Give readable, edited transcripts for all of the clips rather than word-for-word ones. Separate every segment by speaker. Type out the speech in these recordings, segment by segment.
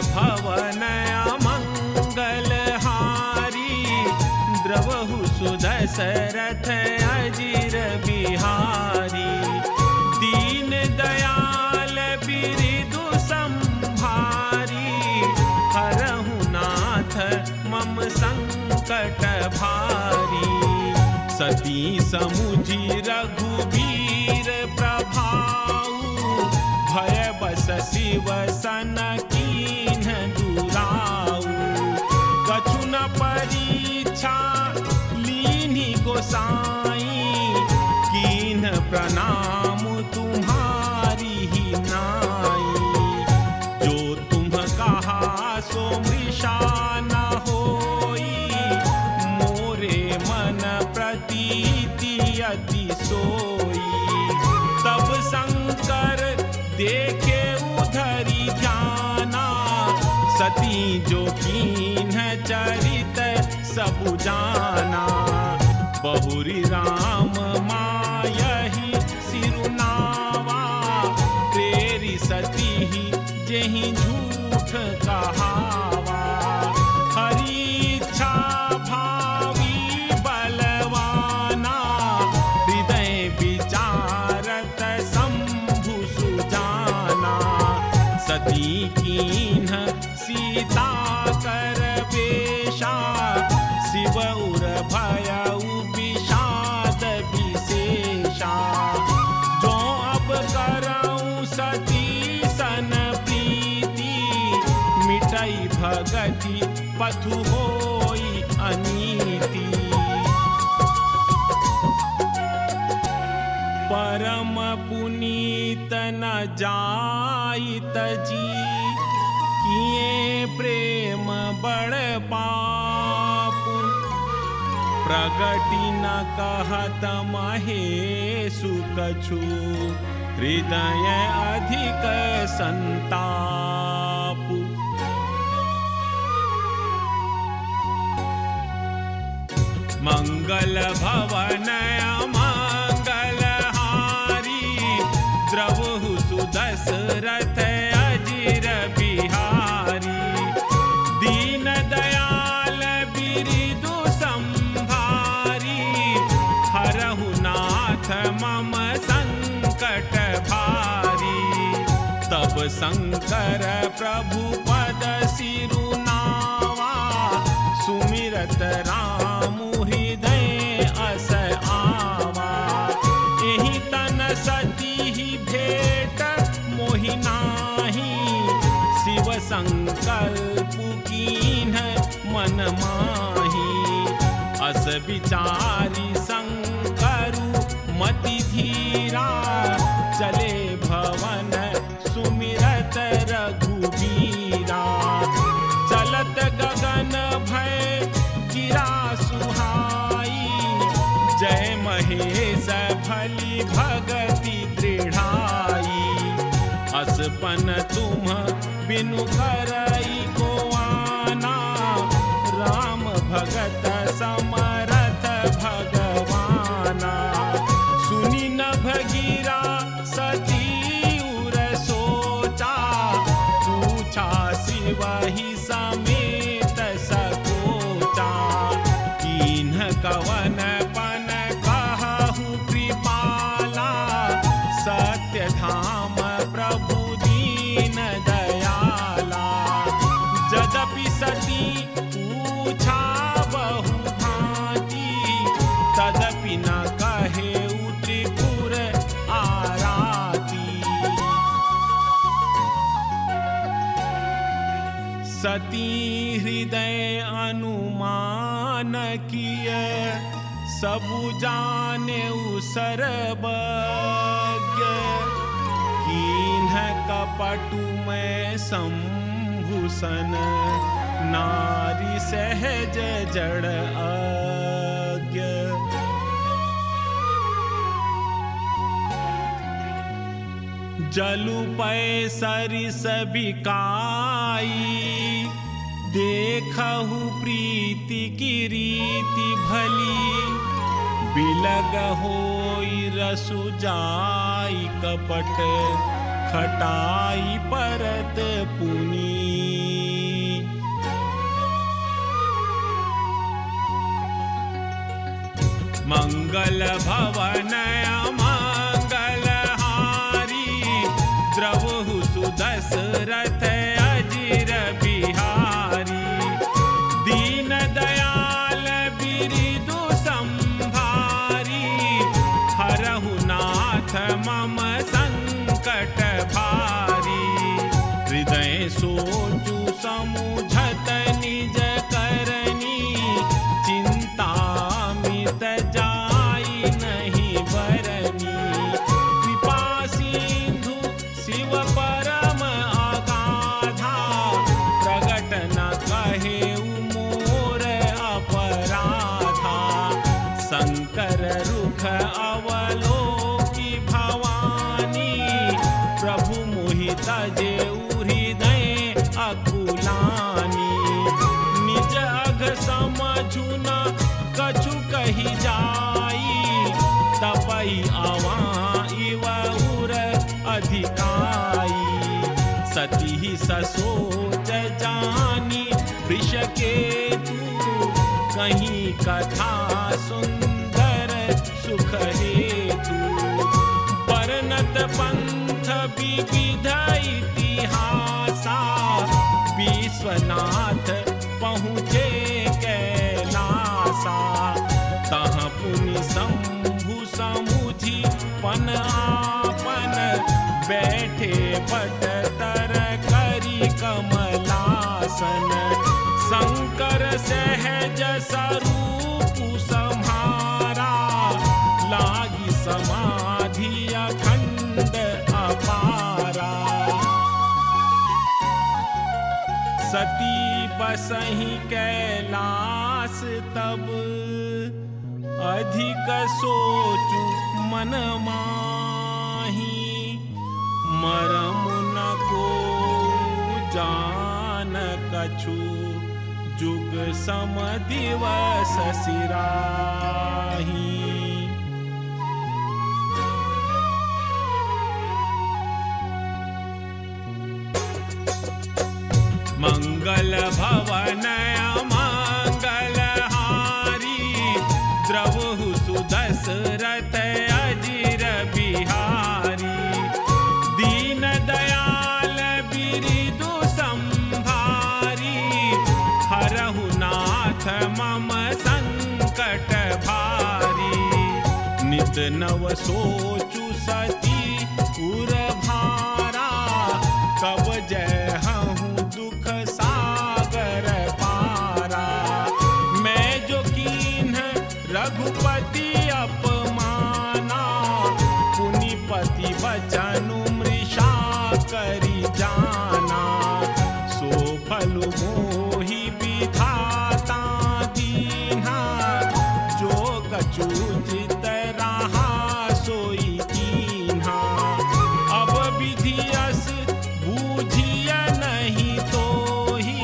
Speaker 1: भवन अमंगलहारी, द्रवहु सुदशरथ अजिर बिहारी। दीन दयाल बिरिदु संभारी, हरहु नाथ मम संकट भारी। सती समुझी रघुबीर प्रभाऊ, भय बस शिव सन कीन्ह दुराऊ। कछु न परीक्षा लीन्ही गोसाई, कीन्ह प्रणाम तुम्हारी ही नाई। जो तुम कहा सो मृषा न होई, मोरे मन प्रतीति अति सोई। तब शंकर देखे उधरी ध्याना, सती जो कीन्ह चरित सबु जाना। बहुरी राम मायहि सिरुनावा, तेरी सती ही जेहि झूठ कहावा। हरि इच्छा भावी बलवाना, हृदय विचारत शंभु सुजाना। सती कीन्ह सीता कर वेशा, शिव उर भयउ विषाद विशेषा। जो अब करऊं सती सन प्रीति, मिटई भगति पथु होई अनीति। परम पुनीत न जाइत जी, किए प्रेम बड़ पापु। प्रगति न कहत महेशु कछु, हृदय अधिक संतापु। मंगल भवन अमंगलहारी, द्रवहु सुदशरथ अजिर बिहारी। दीन दयाल बिरिदु संभारी, हरहु नाथ मम संकट भारी। तब शंकर प्रभु पद सिरुनावा, सुमिरत राम हृदय अस आवा। एहि तन सती ही भेट मोहि नाहि, शिव संकल्प कीन्ह मन माही। अस विचारी शंकरु मति धीरा, चले भवन सुमिरत रघुबीरा। चलत गगन भय गिरा सुहाई, जय महेश भली भगति दृढ़ाई। असपन तुम बिनु करई को आना, राम भगत समरथ भगवाना। सुनी न भगीरा सती उर सोचा, पूछा शिव ही समेत सकोचा। कीन्ह कवन पन कहु कृपाला, सत्य धाम प्रभु दीन दयाला। जदपि सती पूछा बहु भांति, तदपि न कहे त्रिपुर आराती। सती हृदय अनुमान किय, सबु जानेउ सर्वज्ञ। कीन्ह कपटु में शंभुसन, नारी सहज जड़ अज्ञ। जलु पै सरिस बिकाई, देखहु प्रीति की रीति भली। बिलग होई रसु जाई कपट, खटाई परत पुनी। मंगल भवन अमंगल हारी, द्रवहु सुदशरथ अजिर बिहारी। दीन दयाल बिरिदु संभारी, हरहु नाथ मम संकट भारी। हृदय सोचु समुझत निज करनी, चिंता मित जाई नहीं बरनी। कृपा सिंधु शिव परम अगाधा, प्रगट न कहेउ मोर अपराधा। शंकर रुख अवलोकी भवानी, प्रभु मोहि तजेउ हृदय अकुलानी। निज अघ समझु न कछु कही जाई, तपई अवां उर अधिकाई। सती ससोच जानी वृषकेतु, कहीं कथा सुंदर सुख हेतु। वर्णत पंथ विविध इतिहासा, विश्वनाथ पहुँचे कैलासा। तहाँ पुनि शंभु समुझि पन आपन, बैठे पट तर करी कमलासन। शंकर सहज स्वरूप सम्हारा, लागी समाधि अखंड अपारा। सती बसहि कैलास तब, अधिक सोचु मन माही। मरम न को जान कछु, जुग सम दिवस सिराही। मंगल भवन अमंगल हारी, द्रवहु सुदशरथ अजिर बिहारी। दीन दयाल बिरिदु संभारी, हरहु नाथ मम संकट भारी। नित नव सोचु सती उर भारा, कब जय दुख सागर पारा। मैं जो कीन्ह रघुपति अपमाना, पुनिपति बचनु मृषा करी जाना। सो फल मोहि विधाता दीन्हा, जो कछु चित रहा सोई कीन्हा। अब विधियस बूझिय नहीं तोहि,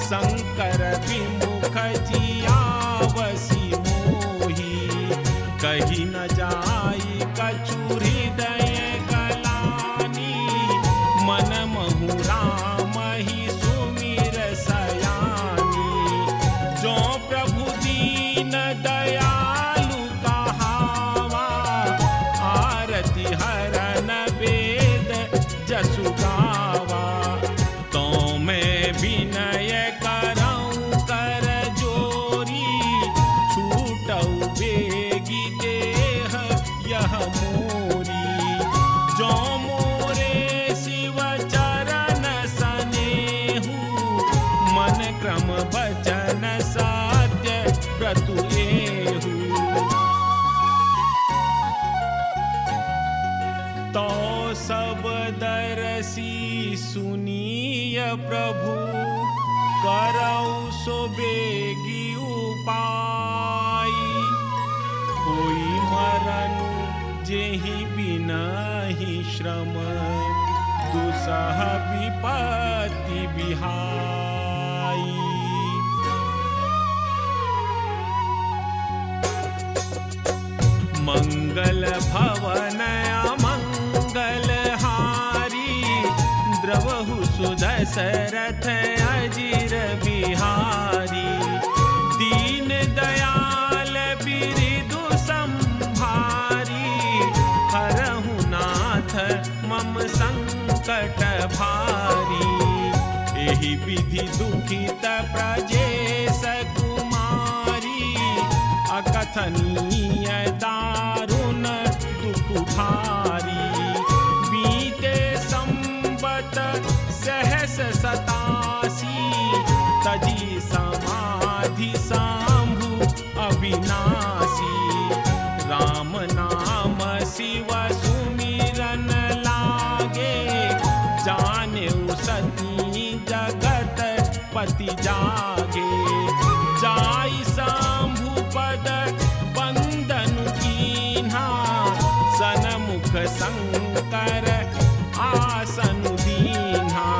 Speaker 1: शंकर विमुख जियावसी मोहि। कही न जाई कछु हृदय गलानी, मन महु राम ही सुमिर सयानी। जो प्रभु दीन दयालु कहावा, आरती हरन वेद जसु गावा। तो मैं विनय करऊं कर जोरी, छूटऊ बेगी देह यह मोरी। जो मोरे शिव चरण सनेहु, मन क्रम बचन सत्य व्रतु एहु। तो सब दरसी सुनिय प्रभु, करऊ सो बेगी उपाई। कोई मरनु जेहि बिनहि श्रम, दुसह विपत्ति बिहाई। मंगल भवन अमंगल हारी, द्रवहु सुदशरथ अजिर बिहारी। दीन दयाल बिरिदु एहि विधि दुखित प्रजेश कुमारी, अकथनीय दारुण दुख भारी। बीते संबत सहस 87, तजी समाधि शंभु अविनाशी। राम नाम शिव सुमिरन लागे, जाने सती जगत पति जागे। जाई शंभु पद बंदन कीन्हा, सनमुख शंकर आसन दीन्हा।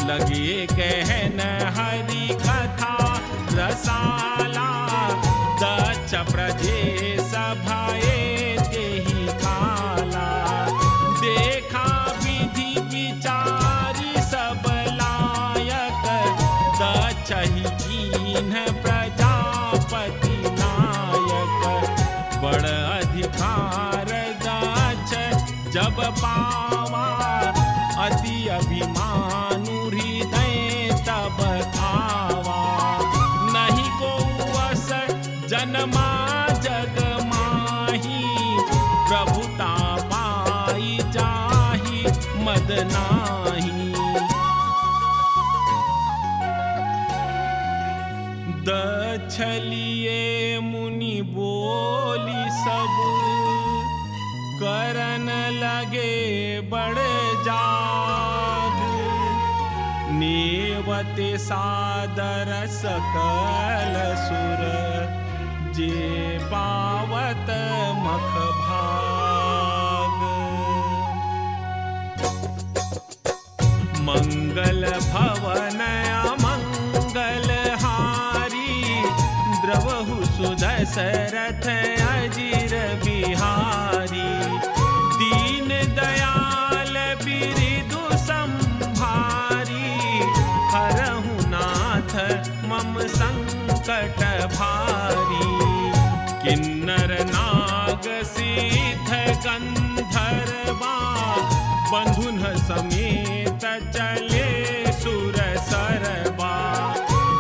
Speaker 1: लगे कहन हरि कथा रसाला, दक्ष प्रजेश भये तेहि काला। देखा विधि विचारी सब लायक, दक्ष ही कीन्ह प्रजापति नायक। बड़ अधिकार दक्ष जब पावा, अति अभिमानु हृदय तब आवा। नहीं को वस जन्मा जग माही, प्रभुता पाई जाहि मद नाही। दक्ष लिए मुनि बोली सब, करन लगे बड़ जाग। नेवते सादर सकल सुर, जे पावत मख भाग। मंगल भवन अमंगल हारी, द्रवहु सुदशरथ अजिर बिहारी। दीन दयाल बिरिदु संभारी, हरहु नाथ मम संकट भारी। किन्नर नाग सिद्ध गंधर्वा, बंधुन समेत चले सुर सरबा।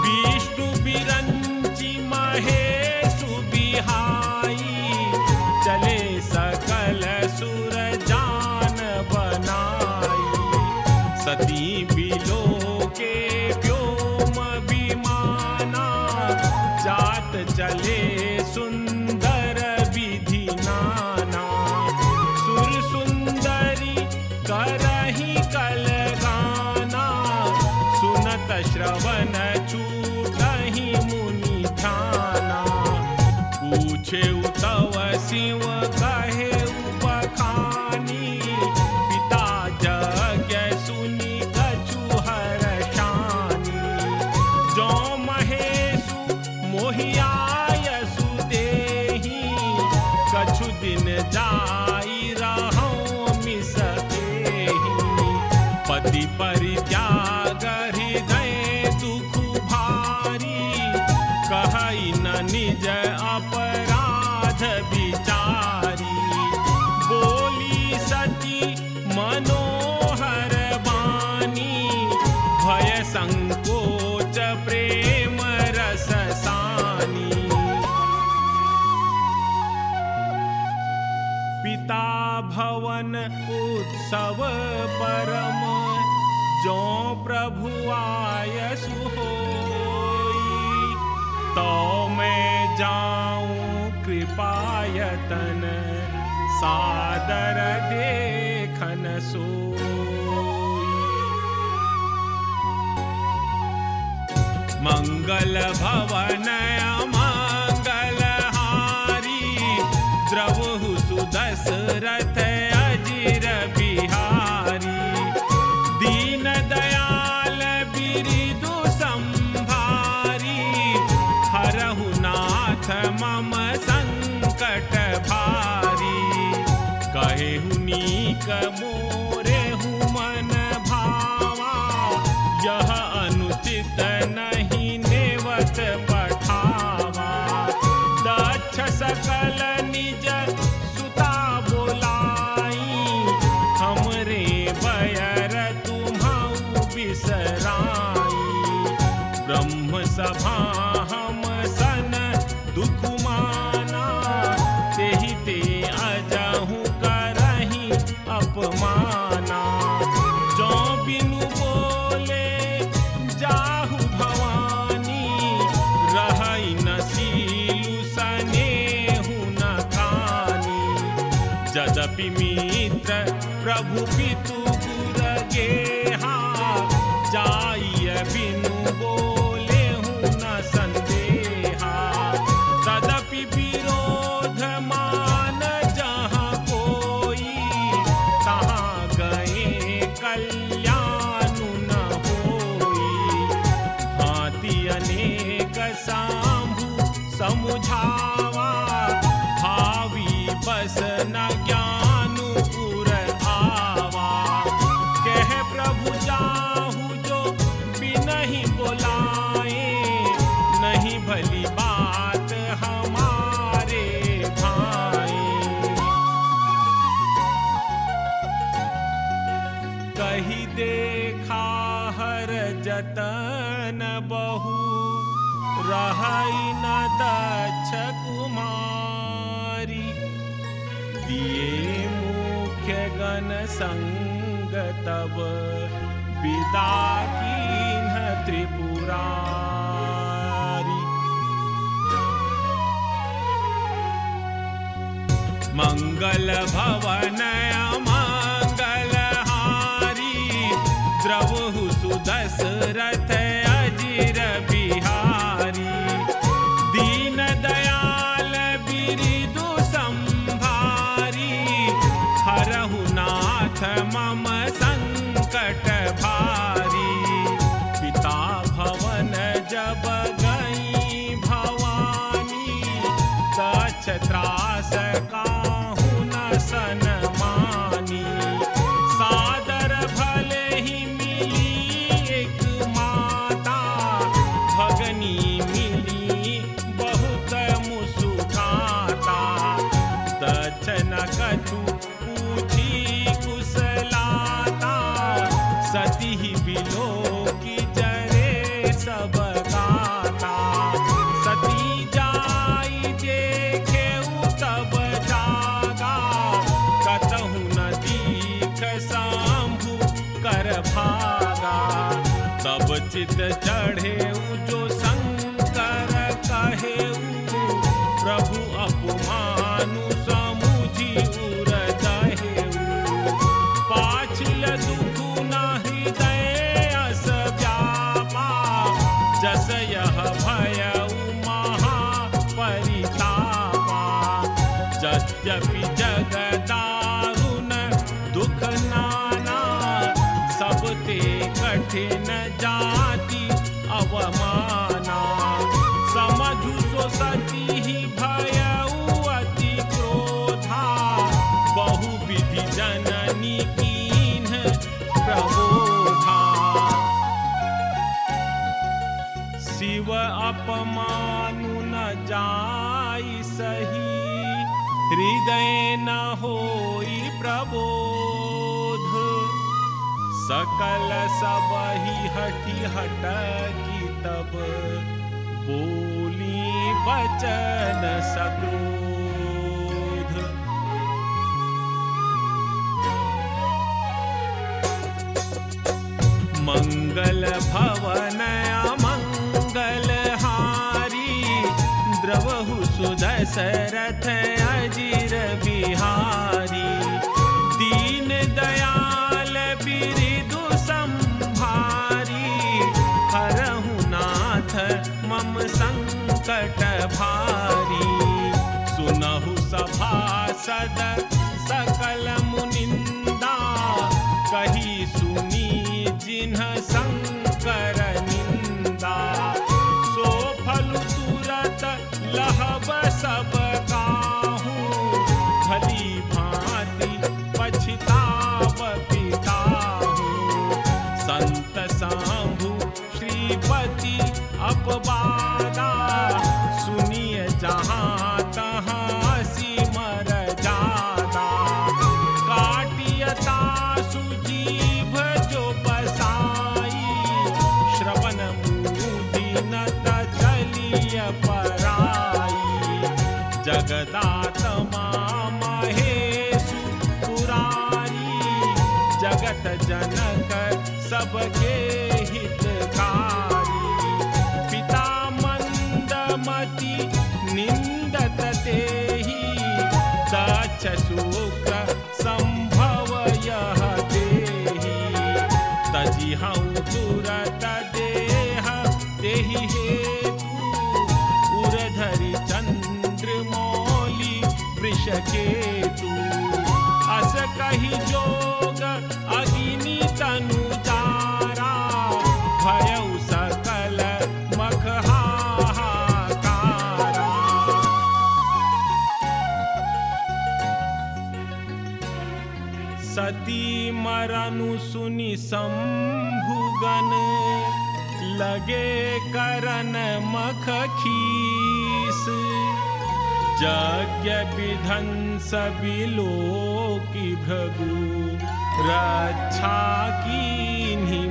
Speaker 1: विष्णु बिरंची महेशु बिहाई, चले सकल सुर जान बनाई। सती बिलो के व्योम विमाना, जात चले सुंदर विधि नाना। सुर सुंदरी करही कल गाना, सुनत श्रवण छूटहि मुनि ध्याना। पूछे तव शिव कहे बखानी, पिता यज्ञ सुनि कछु हर्षानि। जो महेशु मोहियायसु देहि, कछु दिन जाई रहौं मिस केहि। पति परित्याग हृदय दुख भारी, कहई न निज अपराध विचारी। बोली सती मनोहर वाणी, भय संकोच प्रेम रस सानी। पिता भवन उत्सव परम, जो प्रभु आयसु होई। तो मैं जाऊं कृपायतन, सादर देखन सोई। मंगल भवन अमंगल हारी, द्रवहु सुदशरथ अजिर बिहारी। दीन दयाल बिरिदु संभारी, हरहु नाथ मम संकट भारी। कहेहु नीक मोरेहु मन भावा, यह अनुचित नहीं नेवत पठावा। दक्ष सकल निज सुता बोलाई, हमरे बयर तुम्हाऊ बिसरा। जाई। ब्रह्म सभा हम सन दुख माना, तेहि ते अजहु करहि अपमाना। जो बिनु बोले जाहु भवानी, रहै न सीलु सनेहु न खानी। यद्यपि मित्र प्रभु पितु गुर गेहा, जाइय बिनु बोलेहु न संदेहा। तदपि विरोध मान जहाँ कोई, तहाँ गए कल्याण न होई। भांति अनेक सांभु समुझावा, भावी बस न ज्ञानु पुर आवा। कह प्रभु जाहु जो बिनहि बोलाए, नहीं भली बात हमारे भाई। कही देखा हर जतन बहु, रहै न दक्ष कुमारी। दिए मुख्य गण संग तब, विदा कीन्ह त्रिपुरारी। मंगल भवन अमंगल हारी, द्रवहु सुदशरथ अजिर बिहारी। दीन दयाल बिरिदु संभारी, हरहु नाथ मम संकट भारी। पिता भवन जब गई भवानी, तछ त्रास काहू न सनमानी। सादर भले ही मिली एक माता, भगनी मिली बहुत मुसुकाता। तछ न कछु पूछी कुशलाता, सती ही बिलो की जरे सब गाता। सती जाई देखे तब जागा, कतहु न दीख सांभु कर भागा। तब चित चढ़े जो शंकर कहेऊ, प्रभु अपमानु समुझी उर दहेऊ। पाछिल दुख न हृदय अस व्यापा, जस यह भयऊ महा परितापा। यद्यपि जग दारुण दुख नाना, सब ते कठिन जाति अवमाना। समझु सो सती ही भयऊ अति क्रोधा, बहु विधि जननी कीन्ह प्रबोधा। शिव अपमानु न जाई सही, हृदय न होई प्रबोध। सकल सबहि हठि हटकी तब, बोली वचन सक्रोध। मंगल भवन अमंगल हारी, द्रवहु सुदशरथ अजिर बिहारी। दीन दयाल बिरिदु संभारी, हरहु नाथ मम संकट भारी। सुनहु सभासद सकल मुनिंदा, कही सुनी जिन्ह शंकर निंदा। सो फल तुरत लहब सब काहू, भली भांति पछताव पिताहू। संत सांभु श्रीपति अपवादा, सुनिए जहाँ तहाँ सिमर जादा। काटियता सुजीभ जो बसाई, जनक सबके हितकारी। पिता मंदमति निंदत तेहि, दक्ष शुक्र संभव यह देहि। तजिहउ तुरत देह तेहि हेतु, उरधरि चंद्रमौलि वृषकेतु। अस कहि जोग अगिनि तनु तारा, भयउ सकल मख हाहाकारा। सती मरनु सुनि शंभुगन, लगे करन मख खीस। यज्ञ विध्वंस बिलोकी भृगु, रक्षा कीन्हि